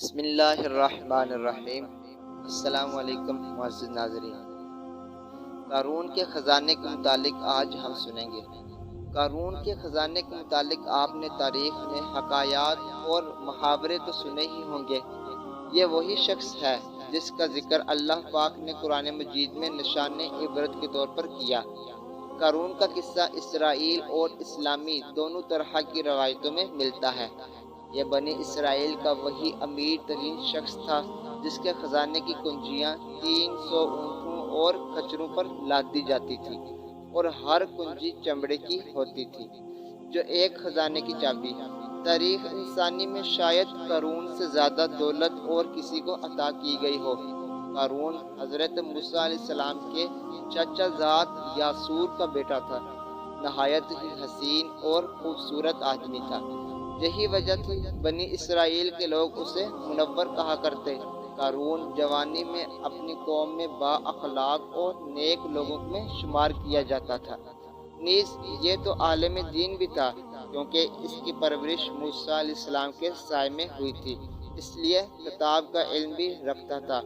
بسم اللہ الرحمن الرحیم۔ السلام علیکم معزز ناظرین۔ قارون کے خزانے کے متعلق آج ہم سنیں گے۔ قارون کے خزانے کے متعلق آپ نے تاریخ میں حکایات اور محاورے تو سنے ہی ہوں گے۔ یہ وہی شخص ہے جس کا ذکر اللہ پاک نے قرآن مجید میں نشان عبرت کے طور پر کیا۔ قارون کا قصہ اسرائیل اور اسلامی دونوں طرح کی روایتوں میں ملتا ہے۔ یہ بنی اسرائیل کا وہی امیر ترین شخص تھا جس کے خزانے کی کنجیاں 300 اونٹوں اور کچروں پر لاد دی جاتی تھی اور ہر کنجی چمڑے کی ہوتی تھی جو ایک خزانے کی چابی۔ تاریخ انسانی میں شاید قارون سے زیادہ دولت اور کسی کو عطا کی گئی ہو۔ قارون حضرت موسیٰ علیہ السلام کے چچا زاد یاسور کا بیٹا تھا۔ نہایت ہی حسین اور خوبصورت آدمی تھا۔ یہی وجہ تھی بنی اسرائیل کے لوگ اسے منور کہا کرتے۔ قارون جوانی میں اپنی قوم میں با اخلاق اور نیک لوگوں میں شمار کیا جاتا تھا۔ نیز یہ تو عالم دین بھی تھا کیونکہ اس کی پرورش موسیٰ علیہ السلام کے سائے میں ہوئی تھی، اس لیے کتاب کا علم بھی رکھتا تھا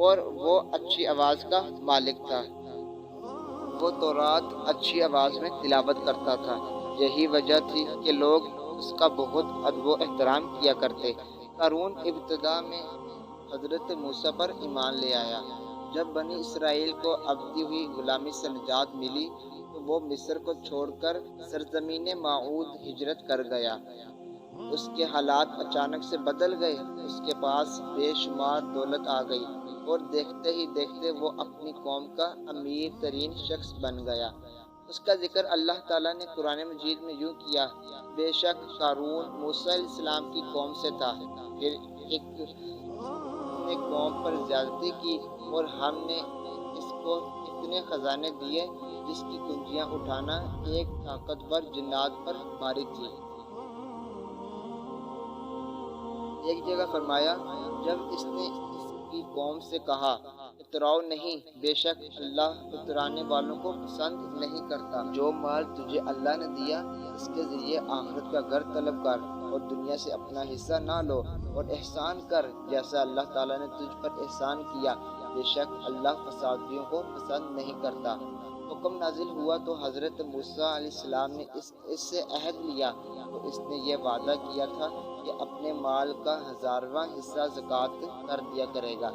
اور وہ اچھی آواز کا مالک تھا۔ وہ تورات اچھی آواز میں تلاوت کرتا تھا۔ یہی وجہ تھی کہ لوگ اس کا بہت ادب و احترام کیا کرتے۔ قارون ابتدا میں حضرت موسیٰ پر ایمان لے آیا۔ جب بنی اسرائیل کو ابدی ہوئی غلامی سے نجات ملی تو وہ مصر کو چھوڑ کر سرزمین موعود ہجرت کر گیا۔ اس کے حالات اچانک سے بدل گئے۔ اس کے پاس بے شمار دولت آ گئی اور دیکھتے ہی دیکھتے وہ اپنی قوم کا امیر ترین شخص بن گیا۔ اس کا ذکر اللہ تعالیٰ نے قرآن مجید میں یوں کیا: بے شک قارون موسیٰ علیہ السلام کی قوم سے تھا، پھر نے قوم پر زیادتی کی اور ہم نے اس کو اتنے خزانے دیے جس کی کنجیاں اٹھانا ایک طاقتور جنات پر بھاری تھی۔ ایک جگہ فرمایا، جب اس نے اس کی قوم سے کہا اتراؤ نہیں، بے شک اللہ اترانے والوں کو پسند نہیں کرتا۔ جو مال تجھے اللہ نے دیا اس کے ذریعے آخرت کا گھر طلب کر اور دنیا سے اپنا حصہ نہ لو، اور احسان کر جیسا اللہ تعالیٰ نے تجھ پر احسان کیا، بے شک اللہ فسادیوں کو پسند نہیں کرتا۔ حکم نازل ہوا تو حضرت موسیٰ علیہ السلام نے اس سے عہد لیا تو اس نے یہ وعدہ کیا تھا کہ اپنے مال کا 1000واں حصہ زکوٰۃ کر دیا کرے گا۔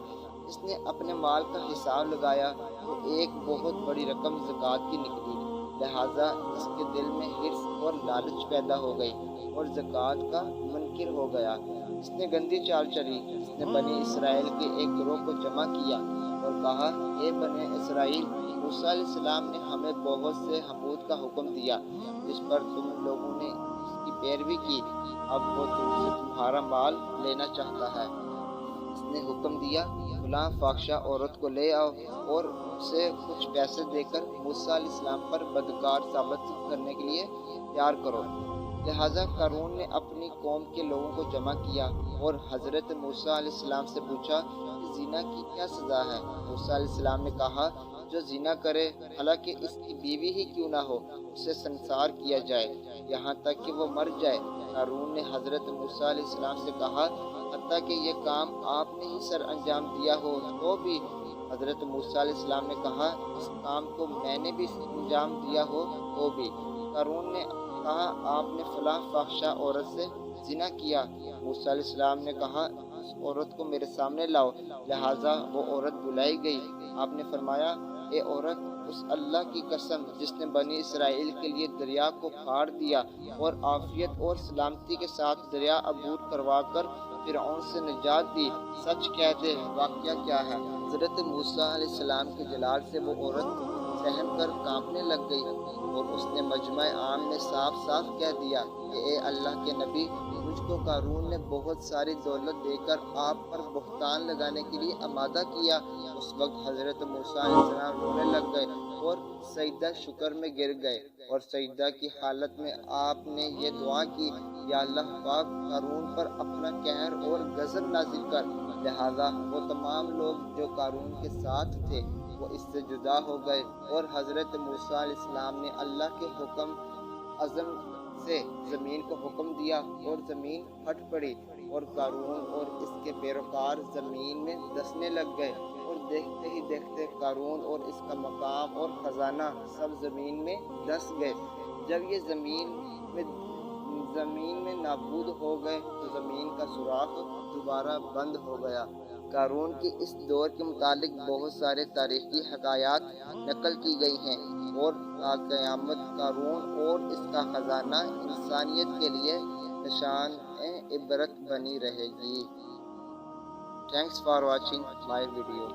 اس نے اپنے مال کا حساب لگایا تو ایک بہت بڑی رقم زکوٰۃ کی نکلی، لہٰذا اس کے دل میں حرص اور لالچ پیدا ہو گئی اور زکوٰۃ کا منکر ہو گیا۔ اس نے گندی چال چلی۔ اس نے بنی اسرائیل کے ایک گروہ کو جمع کیا اور کہا، اے بنی اسرائیل، موسیٰ علیہ السلام نے ہمیں بہت سے حمود کا حکم دیا جس پر تم لوگوں نے اس کی پیروی کی، اب وہ تم سے تمہارا مال لینا چاہتا ہے۔ اس نے حکم دیا، فلاں فاحشہ عورت کو لے آؤ اور اسے کچھ پیسے دے کر موسیٰ علیہ السلام پر بدکار ثابت کرنے کے لیے تیار کرو۔ لہٰذا قارون نے اپنی قوم کے لوگوں کو جمع کیا اور حضرت موسیٰ علیہ السلام سے پوچھا کہ زنا کی کیا سزا ہے؟ موسیٰ علیہ السلام نے کہا، جو زنا کرے حالانکہ اس کی بیوی ہی کیوں نہ ہو، اسے سنسار کیا جائے یہاں تک کہ وہ مر جائے۔ قارون نے حضرت موسیٰ علیہ السلام سے کہا، حتیٰ کہ یہ کام آپ نے ہی سر انجام دیا ہو تو بھی؟ حضرت موسیٰ علیہ السلام نے کہا، اس کام کو میں نے بھی انجام دیا ہو تو بھی۔ قارون نے کہا، آپ نے فلاں فاحشہ عورت سے زنا کیا۔ موسیٰ علیہ السلام نے کہا، اس عورت کو میرے سامنے لاؤ۔ لہٰذا وہ عورت بلائی گئی۔ آپ نے فرمایا، اے عورت، اس اللہ کی قسم جس نے بنی اسرائیل کے لیے دریا کو پھاڑ دیا اور عافیت اور سلامتی کے ساتھ دریا عبور کروا کر فرعون سے نجات دی، سچ کہہ دے واقعہ کیا ہے؟ حضرت موسیٰ علیہ السلام کے جلال سے وہ عورت سہم کر کانپنے لگ گئی اور اس نے مجمع عام میں صاف صاف کہہ دیا کہ اے اللہ کے نبی، مجھ کو قارون نے بہت ساری دولت دے کر آپ پر بہتان لگانے کے لیے آمادہ کیا۔ اس وقت حضرت موسیٰ علیہ السلام رونے لگ گئے اور سجدہ شکر میں گر گئے، اور سجدہ کی حالت میں آپ نے یہ دعا کی، یا اللہ پاک، قارون پر اپنا قہر اور غضب نازل کر۔ لہٰذا وہ تمام لوگ جو قارون کے ساتھ تھے وہ اس سے جدا ہو گئے، اور حضرت موسیٰ علیہ السلام نے اللہ کے حکم عزم سے زمین کو حکم دیا اور زمین پھٹ پڑی اور قارون اور اس کے پیروکار زمین میں دسنے لگ گئے، اور دیکھتے ہی دیکھتے قارون اور اس کا مقام اور خزانہ سب زمین میں دس گئے۔ جب یہ زمین میں نابود ہو گئے تو زمین کا سوراخ دوبارہ بند ہو گیا۔ قارون کی اس دور کے متعلق بہت سارے تاریخی حکایات نقل کی گئی ہیں، اور تا قیامت قارون اور اس کا خزانہ انسانیت کے لیے نشان عبرت بنی رہے گی۔ Thanks for watching my video.